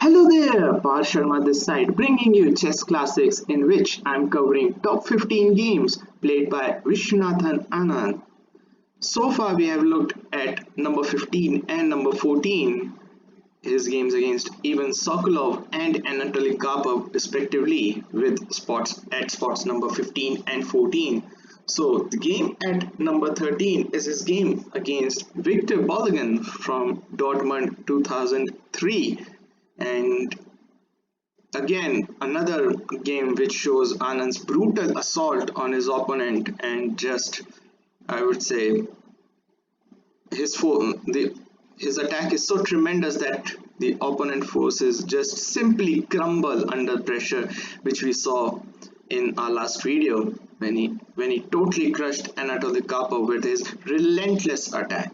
Hello there, Par Sharma this side, bringing you chess classics in which I'm covering top 15 games played by Vishwanath and Anand. So far we have looked at number 15 and number 14, his games against Ivan Sokolov and Anatoly Karpov respectively, with spots number 15 and 14. So the game at number 13 is his game against Victor Bologan from Dortmund 2003. And again, another game which shows Anand's brutal assault on his opponent, and just, I would say, his attack is so tremendous that the opponent forces just simply crumble under pressure, which we saw in our last video when he totally crushed Anatoly Karpov with his relentless attack.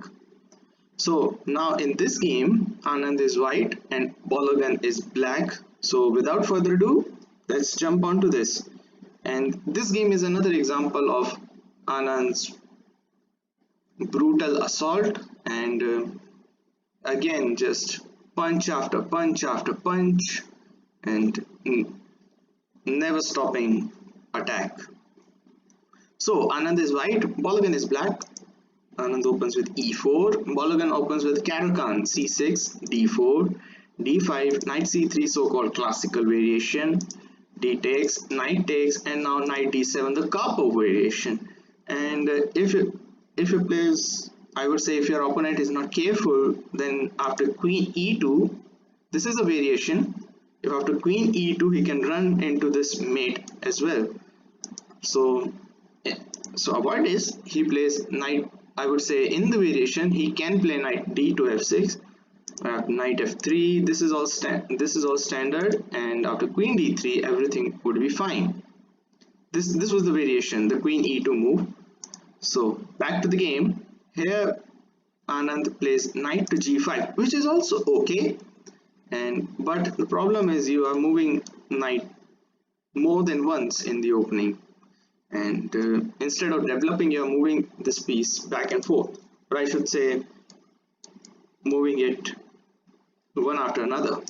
So now in this game, Anand is white and Bologan is black. So without further ado, let's jump onto this. And this game is another example of Anand's brutal assault, and again just punch after punch after punch and never stopping attack. So Anand is white, Bologan is black. Anand opens with e4, Bologan opens with Caro-Kann, c6, d4, d5, knight c3, so-called classical variation, d takes, knight takes, and now knight d7, the Karpov variation. And if you plays, I would say if your opponent is not careful, then after queen e2, this is a variation. If after queen e2, he can run into this mate as well. So avoid this. He plays knight. I would say in the variation he can play knight d to f6, knight f3. This is all standard, and after queen d3 everything would be fine. This was the variation, the queen e2 move. So back to the game. Here Anand plays knight to g5, which is also okay, but the problem is you are moving knight more than once in the opening. And instead of developing, you're moving this piece back and forth, or I should say moving it one after another.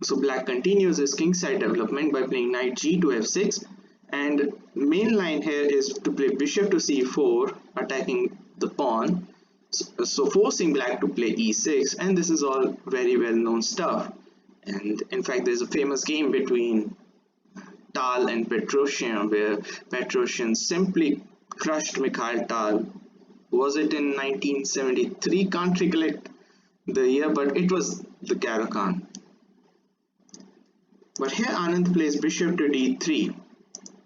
So black continues his kingside development by playing knight g to f6, and main line here is to play bishop to c4, attacking the pawn, so forcing black to play e6, and this is all very well known stuff. And in fact there's a famous game between Tal and Petrosian, where Petrosian simply crushed Mikhail Tal. Was it in 1973? Can't recollect the year, but it was the Caro-Kann. But here Anand plays bishop to d3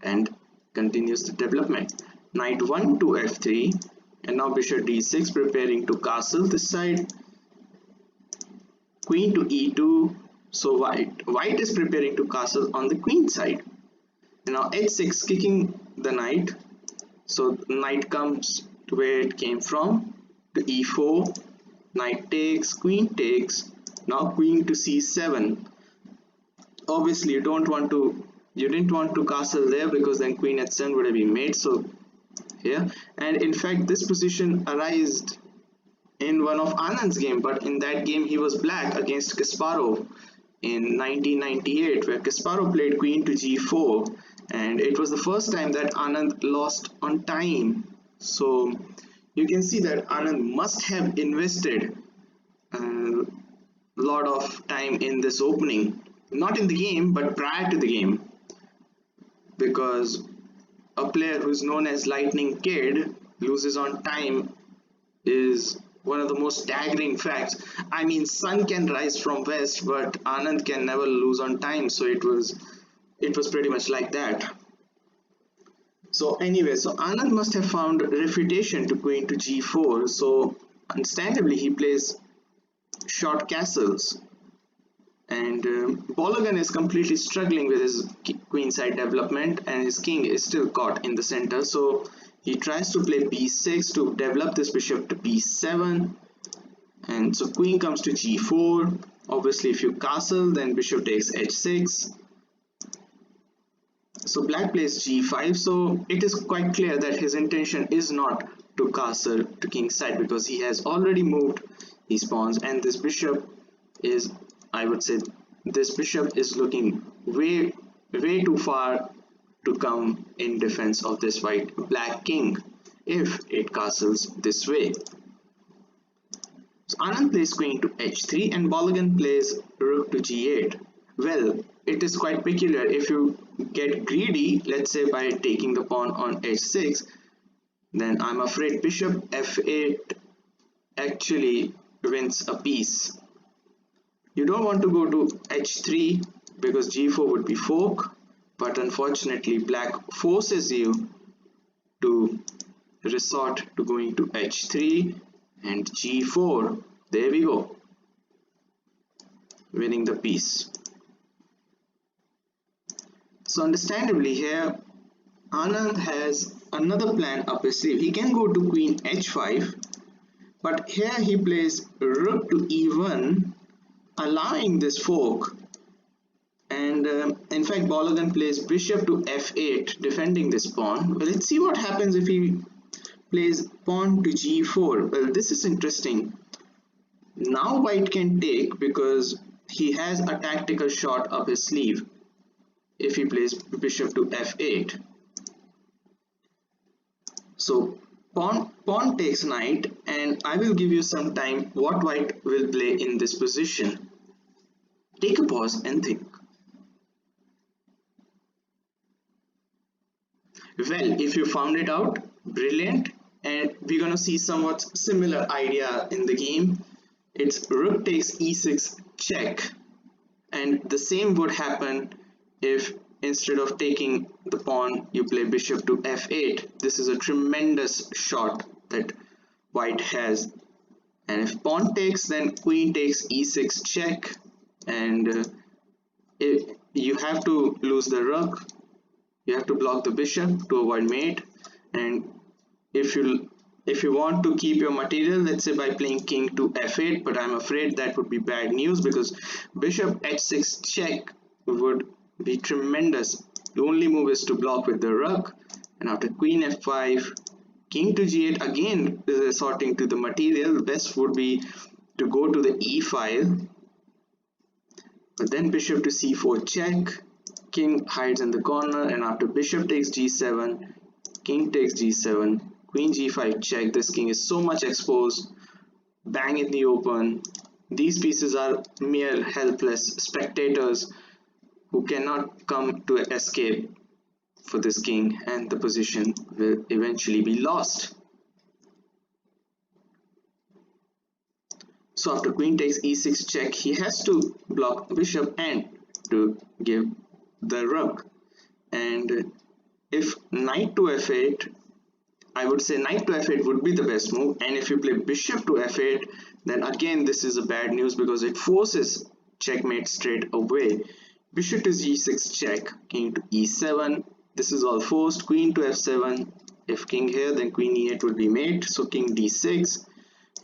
and continues the development. Knight 1 to f3, and now bishop d6, preparing to castle this side. Queen to e2, so white is preparing to castle on the queen side. Now h6, kicking the knight, so knight comes to where it came from, to e4, knight takes, queen takes, now queen to c7. Obviously you didn't want to castle there, because then queen h7 would have been made. So here, and in fact this position arose in one of Anand's game, but in that game he was black against Kasparov in 1998, where Kasparov played queen to g4, and it was the first time that Anand lost on time. So you can see that Anand must have invested a lot of time in this opening, not in the game but prior to the game, because a player who's known as Lightning Kid loses on time is one of the most staggering facts. I mean, sun can rise from west, but Anand can never lose on time, so it was pretty much like that. So anyway, so Anand must have found refutation to queen to g4, so understandably he plays short castles, and Bologan is completely struggling with his queenside development, and his king is still caught in the center. So he tries to play b6 to develop this bishop to b7, and so queen comes to g4. Obviously if you castle, then bishop takes h6. So black plays g5, so it is quite clear that his intention is not to castle to king's side, because he has already moved these pawns, and this bishop is, I would say, this bishop is looking way too far to come in defense of this white black king if it castles this way. So Anand plays queen to h3 and Bologan plays rook to g8. Well, it is quite peculiar. If you get greedy, let's say by taking the pawn on h6, then I'm afraid bishop f8 actually wins a piece. You don't want to go to h3 because g4 would be fork, but unfortunately black forces you to resort to going to h3 and g4. There we go, winning the piece. So understandably here Anand has another plan up his sleeve. He can go to queen h5, but here he plays rook to e1, allowing this fork, and in fact Bologan plays bishop to f8, defending this pawn. Well, let's see what happens if he plays pawn to g4. Well, this is interesting. Now white can take because he has a tactical shot up his sleeve if he plays bishop to f8. So pawn takes knight, and I will give you some time what white will play in this position. Take a pause and think. Well, if you found it out, brilliant, and we're gonna see somewhat similar idea in the game. It's rook takes e6 check, and the same would happen if instead of taking the pawn you play bishop to f8. This is a tremendous shot that white has, and if pawn takes, then queen takes e6 check, and you have to lose the rook, you have to block the bishop to avoid mate. And if you want to keep your material, let's say by playing king to f8, but I'm afraid that would be bad news because bishop h6 check would be tremendous. The only move is to block with the rook, and after queen f5, king to g8, again resorting to the material. The best would be to go to the e file, but then bishop to c4 check, king hides in the corner, and after bishop takes g7, king takes g7, queen g5 check. This king is so much exposed, bang in the open. These pieces are mere helpless spectators who cannot come to escape for this king, and the position will eventually be lost. So after queen takes e6 check, he has to block bishop and to give the rook. And if knight to f8, I would say knight to f8 would be the best move, and if you play bishop to f8, then again this is a bad news because it forces checkmate straight away. Bishop to g6 check, king to e7, this is all forced. Queen to f7, if king here, then queen e8 will be mate, so king d6,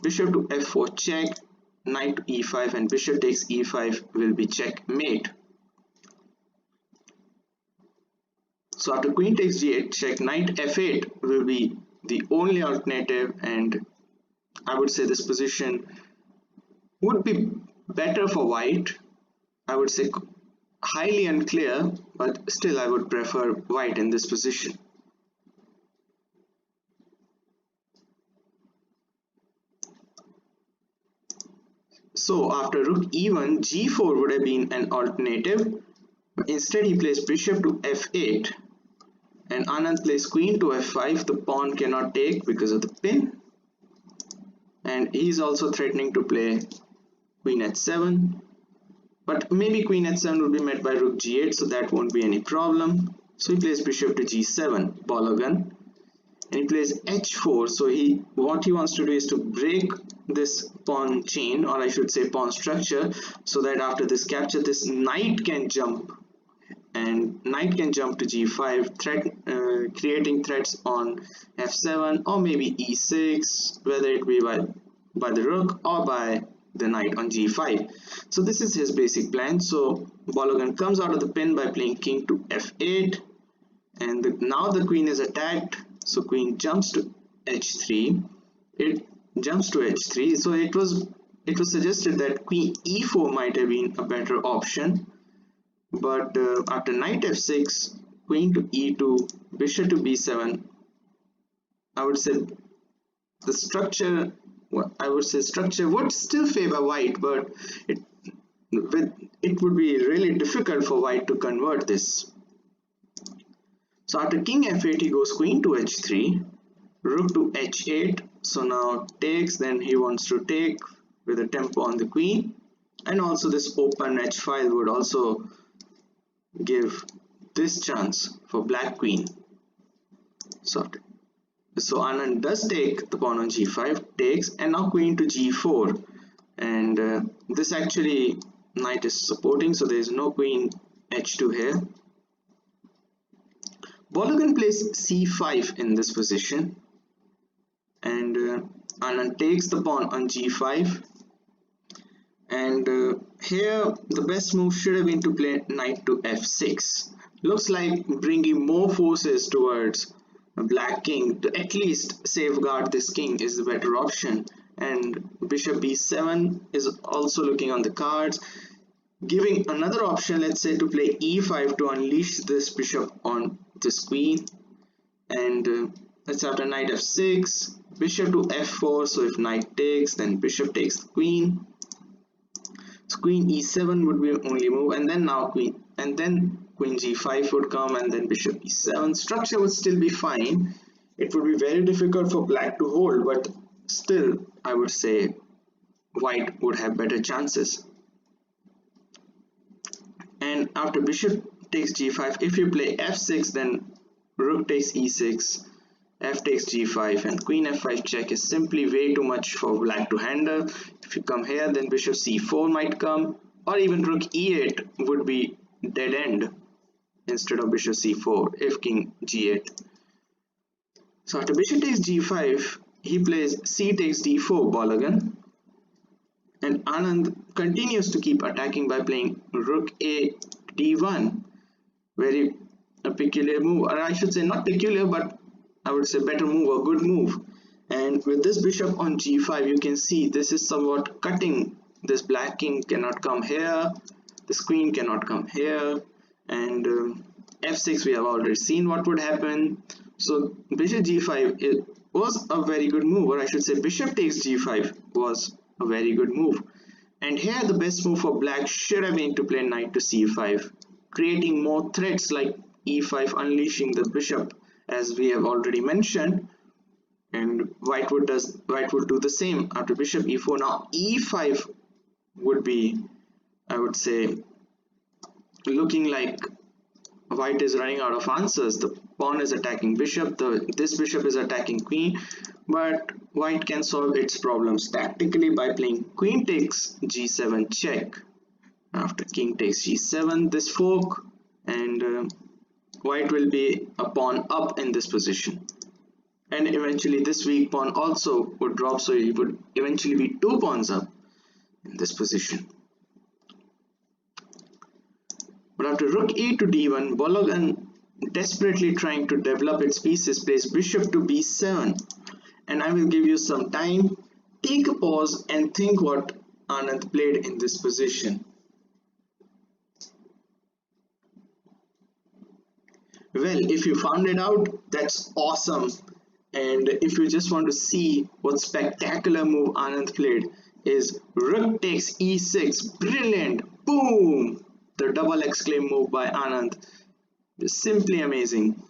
bishop to f4 check, knight to e5, and bishop takes e5 will be checkmate. So after queen takes g8 check, knight f8 will be the only alternative, and I would say this position would be better for white. I would say highly unclear, but still I would prefer white in this position. So after rook e1, g4 would have been an alternative. Instead he plays bishop to f8, and Anand plays queen to f5. The pawn cannot take because of the pin, and he's also threatening to play queen h7, but maybe queen h7 would be met by rook g8, so that won't be any problem. So he plays bishop to g7, Bologan, and he plays h4. So what he wants to do is to break this pawn chain, or I should say pawn structure, so that after this capture, this knight can jump, and knight can jump to g5, creating threats on f7 or maybe e6, whether it be by the rook or by the knight on g5. So this is his basic plan. So Bologan comes out of the pin by playing king to f8, and now the queen is attacked, so queen jumps to h3. It jumps to h3, so it was it was suggested that queen e4 might have been a better option, but after knight f6, queen to e2, bishop to b7, I would say the structure, structure would still favor white, but it would be really difficult for white to convert this. So after king f8, he goes queen to h3, rook to h8. So now takes, then he wants to take with a tempo on the queen, and also this open h5 would also give this chance for black queen. So Anand does take the pawn on g5, takes, and now queen to g4, and this actually knight is supporting, so there is no queen h2 here. Bologan plays c5 in this position, and Anand takes the pawn on g5, and here the best move should have been to play knight to f6. Looks like bringing more forces towards a black king to at least safeguard this king is the better option, and bishop b7 is also looking on the cards, giving another option, let's say, to play e5 to unleash this bishop on this queen. And that's after knight f6, bishop to f4. So if knight takes, then bishop takes the queen. So queen e7 would be only move, and then now queen, and then queen g5 would come, and then bishop e7. Structure would still be fine. It would be very difficult for black to hold, but still I would say white would have better chances. And after bishop takes g5, if you play f6, then rook takes e6, f takes g5, and queen f5 check is simply way too much for black to handle. If you come here, then bishop c4 might come, or even rook e8 would be dead end instead of bishop c4 if king g8. So after bishop takes g5, he plays c takes d4 Bologan, and Anand continues to keep attacking by playing rook a d1. Very a peculiar move, or I should say not peculiar, but I would say better move, a good move. And with this bishop on g5, you can see this is somewhat cutting. This black king cannot come here, this queen cannot come here, and f6 we have already seen what would happen. So bishop g5 it was a very good move, or I should say bishop takes g5 was a very good move. And here the best move for black should have been to play knight to c5, creating more threats like e5, unleashing the bishop as we have already mentioned, and white would do the same after bishop e4. Now e5 would be, I would say, looking like white is running out of answers. The pawn is attacking bishop, this bishop is attacking queen, but white can solve its problems tactically by playing queen takes g7 check. After king takes g7, this fork, and white will be a pawn up in this position, and eventually this weak pawn also would drop, so he would eventually be 2 pawns up in this position. But after rook e to d1, Bologan, desperately trying to develop its pieces, plays bishop to b7, and I will give you some time. Take a pause and think what Anand played in this position. Well, if you found it out, that's awesome. And if you just want to see what spectacular move Anand played, is rook takes e6. Brilliant! Boom! The double exclaim move by Anand is simply amazing.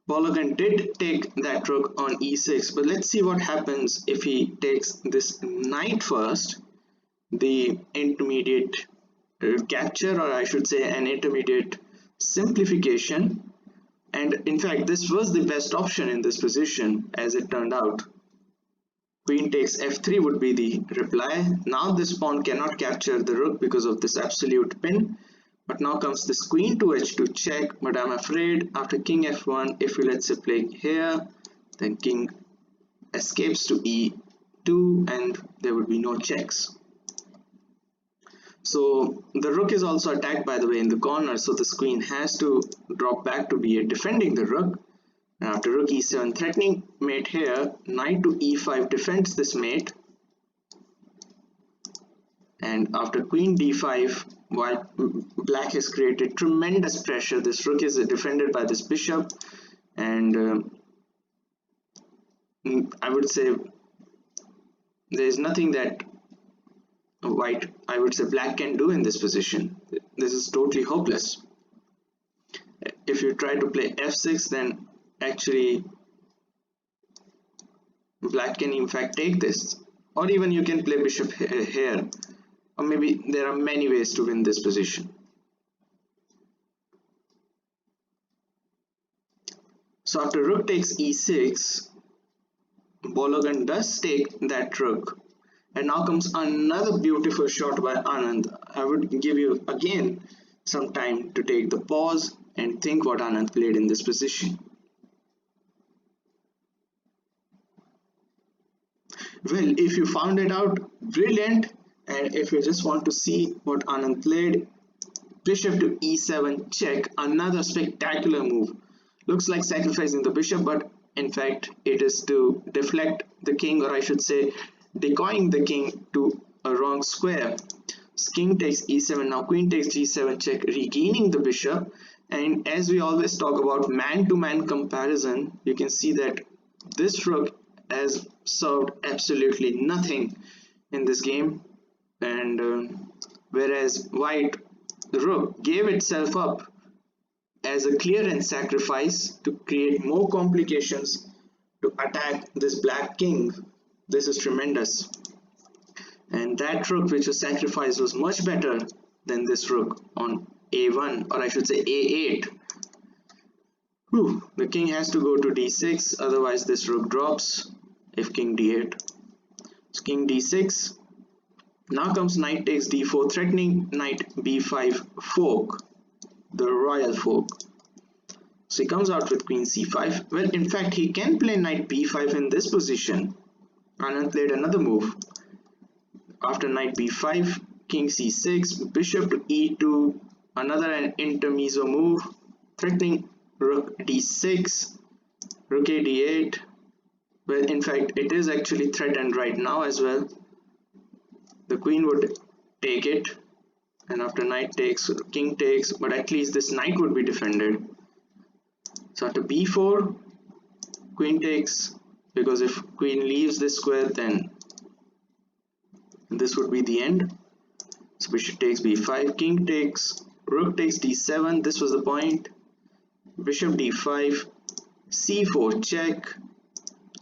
Bologan did take that rook on e6, but let's see what happens if he takes this knight first, the intermediate capture, or I should say an intermediate simplification. And in fact, this was the best option in this position as it turned out. Queen takes f3 would be the reply. Now this pawn cannot capture the rook because of this absolute pin. But now comes this queen to h2 check, but I'm afraid after king f1, if we let's say play here, then king escapes to e2 and there would be no checks. So the rook is also attacked, by the way, in the corner, so this queen has to drop back to b8 defending the rook. And after rook e7, threatening mate here, knight to e5 defends this mate. And after queen d5, while black has created tremendous pressure, this rook is defended by this bishop, and I would say there is nothing that black can do in this position. This is totally hopeless. If you try to play f6, then actually black can in fact take this, or even you can play bishop here, or maybe there are many ways to win this position. So after rook takes e6, Bologan does take that rook, and now comes another beautiful shot by Anand. I would give you again some time to take the pause and think what Anand played in this position. Well, if you found it out, brilliant. And if you just want to see what Anand played, bishop to e7 check, another spectacular move. Looks like sacrificing the bishop, but in fact it is to deflect the king, or I should say decoying the king to a wrong square. King takes e7, now queen takes g7 check, regaining the bishop. And as we always talk about man-to-man comparison, you can see that this rook has served absolutely nothing in this game, and whereas white rook gave itself up as a clearance sacrifice to create more complications to attack this black king. This is tremendous. And that rook which was sacrificed was much better than this rook on a1, or I should say a8. The king has to go to d6, otherwise this rook drops if king d8. So king d6. Now comes knight takes d4, threatening knight b5 fork, the royal fork. So he comes out with queen c5. Well, in fact, he can play knight b5 in this position. Anand played another move. After knight b5, king c6, bishop to e2, another intermezzo move, threatening rook d6, rook a d8. Well, in fact, it is actually threatened right now as well. The queen would take it, and after knight takes, king takes, but at least this knight would be defended. So after b4, queen takes, because if queen leaves this square, then this would be the end. So bishop takes b5, king takes, rook takes d7, this was the point, bishop d5, c4 check,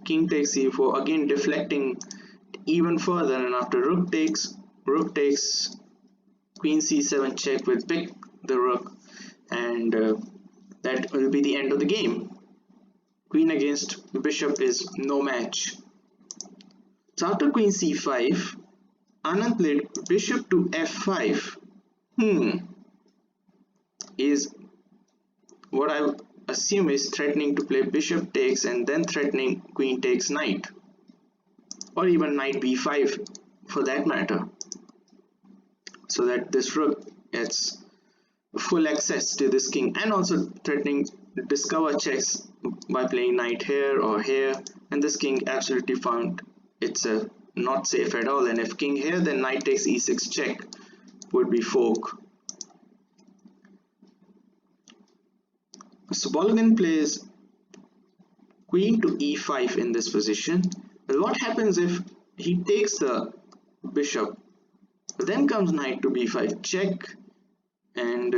king takes c4, again deflecting even further, and after rook takes, queen c7 check will pick the rook, and that will be the end of the game. Queen against bishop is no match. So after queen c5, Anand played bishop to f5. Is what I assume is threatening to play bishop takes and then threatening queen takes knight, or even knight b5 for that matter, so that this rook gets full access to this king, and also threatening discover checks by playing knight here or here, and this king absolutely found itself not safe at all. And if king here, then knight takes e6 check would be fork. So Bologan plays queen to e5 in this position. Well, what happens if he takes the bishop? Then comes knight to b5 check, and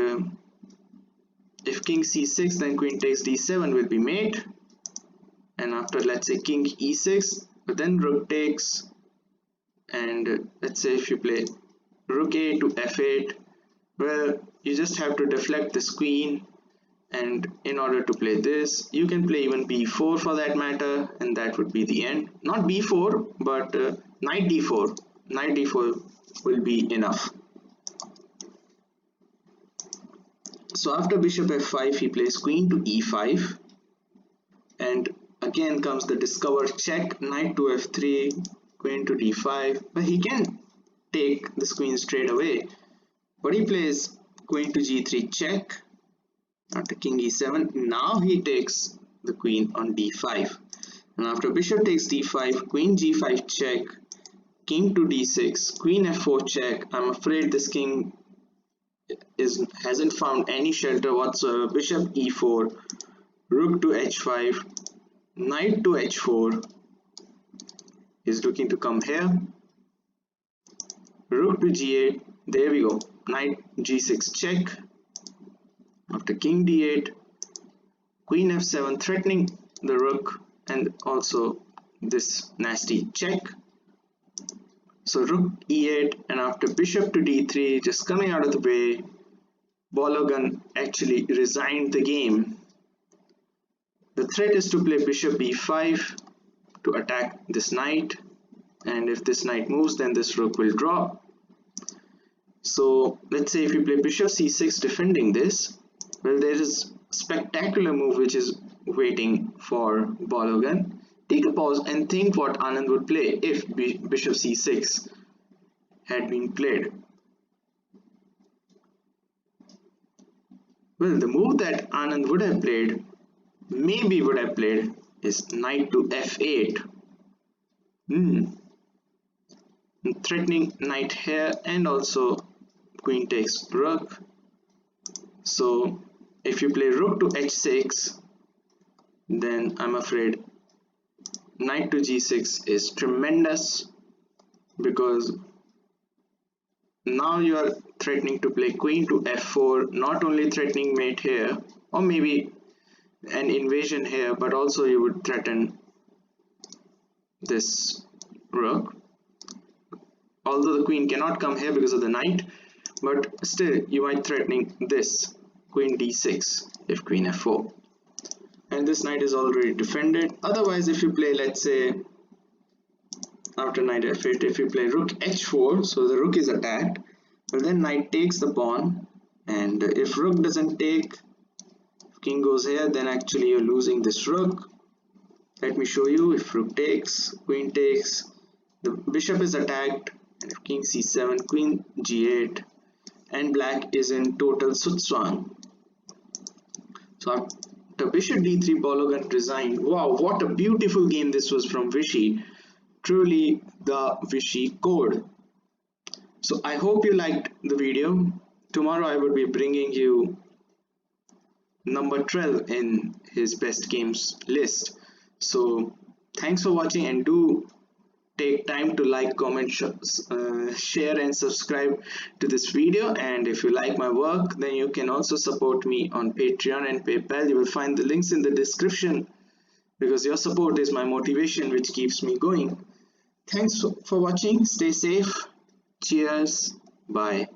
if king c6, then queen takes d7 will be mate, and after, let's say, king e6, but then rook takes, and let's say if you play rook a to f8, well, you just have to deflect this queen, and in order to play this, you can play even b4 for that matter, and that would be the end. Not b4, but knight d4. Knight d4 will be enough. So after bishop f5, he plays queen to e5, and again comes the discover check, knight to f3, queen to d5. But he can take this queen straight away, but he plays queen to g3 check. After king e7, now he takes the queen on d5. And after bishop takes d5, queen g5 check, king to d6, queen f4 check. I'm afraid this king hasn't found any shelter whatsoever. Bishop e4, rook to h5, knight to h4 is looking to come here, rook to g8, there we go, knight g6 check. After king d8, queen f7 threatening the rook, and also this nasty check. So rook e8, and after bishop to d3, just coming out of the way, Bologan actually resigned the game. The threat is to play bishop b5 to attack this knight, and if this knight moves, then this rook will drop. So let's say if you play bishop c6 defending this, well, there is a spectacular move which is waiting for Bologan. Take a pause and think what Anand would play if bishop c6 had been played. Well, the move that Anand would have played, is knight to f8. Threatening knight here, and also queen takes rook. So if you play rook to h6, then I'm afraid knight to g6 is tremendous, because now you are threatening to play queen to f4, not only threatening mate here or maybe an invasion here, but also you would threaten this rook, although the queen cannot come here because of the knight, but still you might threatening this queen d6 if queen f4, and this knight is already defended. Otherwise, if you play, let's say after knight f8, if you play rook h4, so the rook is attacked, well then knight takes the pawn, and if rook doesn't take, if king goes here, then actually you're losing this rook. Let me show you. If rook takes, queen takes, the bishop is attacked, and if king c7, queen g8, and black is in total sutswang. So after bishop d3, Bologan resigned. Wow, what a beautiful game this was from Vishy. Truly the Vishy code. So I hope you liked the video. Tomorrow I will be bringing you number 12 in his best games list. So thanks for watching, and do take time to like, comment, share and subscribe to this video. And if you like my work, then you can also support me on Patreon and PayPal. You will find the links in the description, because your support is my motivation which keeps me going. Thanks for watching. Stay safe. Cheers. Bye.